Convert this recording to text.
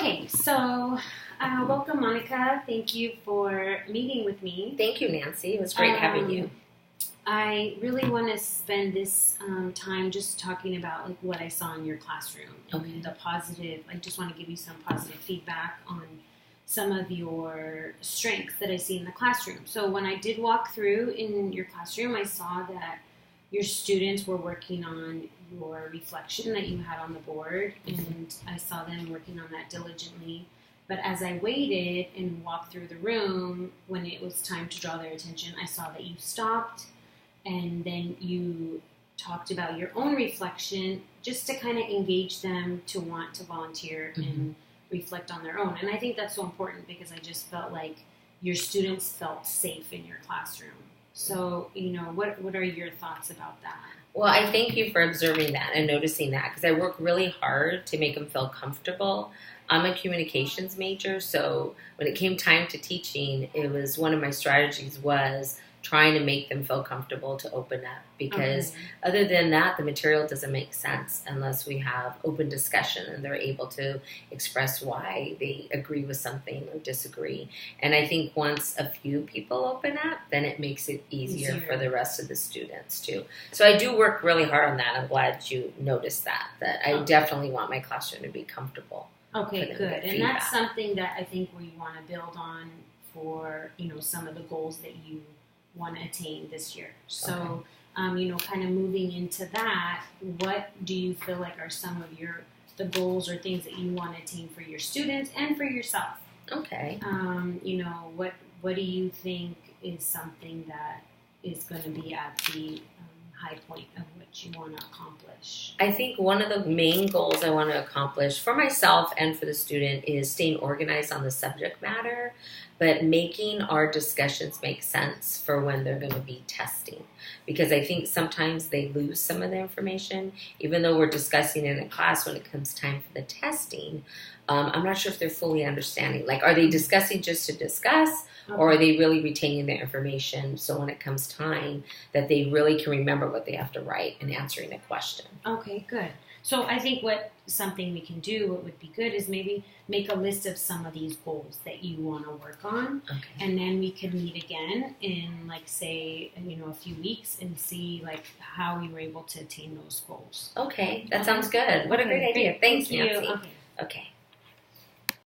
Okay, so welcome, Monica. Thank you for meeting with me. Thank you, Nancy. It was great having you. I really want to spend this time just talking about like what I saw in your classroom and the positive. I just want to give you some positive feedback on some of your strengths that I see in the classroom. So when I did walk through in your classroom, I saw that your students were working on your reflection that you had on the board, and I saw them working on that diligently. But as I waited and walked through the room, when it was time to draw their attention, I saw that you stopped and then you talked about your own reflection just to kind of engage them to want to volunteer and reflect on their own. And I think that's so important because I just felt like your students felt safe in your classroom. So, what are your thoughts about that? Well, I thank you for observing that and noticing that because I work really hard to make them feel comfortable. I'm a communications major, so when it came time to teaching, it was one of my strategies was trying to make them feel comfortable to open up because other than that, the material doesn't make sense unless we have open discussion and they're able to express why they agree with something or disagree. And I think once a few people open up, then it makes it easier for the rest of the students too. So I do work really hard on that. I'm glad you noticed that I definitely want my classroom to be comfortable. Okay, good. And that's something that I think we want to build on for, some of the goals that you want to attain this year. So, kind of moving into that, what do you feel like are some of the goals or things that you want to attain for your students and for yourself? Okay. What do you think is something that is going to be at the high point of what you want to accomplish? I think one of the main goals I want to accomplish for myself and for the student is staying organized on the subject matter, but making our discussions make sense for when they're going to be testing. Because I think sometimes they lose some of the information, even though we're discussing in a class when it comes time for the testing. I'm not sure if they're fully understanding. Like, are they discussing just to discuss, or are they really retaining their information so when it comes time that they really can remember what they have to write in answering a question? Okay, good. So I think what we can do, what would be good, is maybe make a list of some of these goals that you want to work on, and then we could meet again in, say, a few weeks and see, how you were able to attain those goals. Okay, that sounds good. What a great idea. Thank you, Nancy. Okay.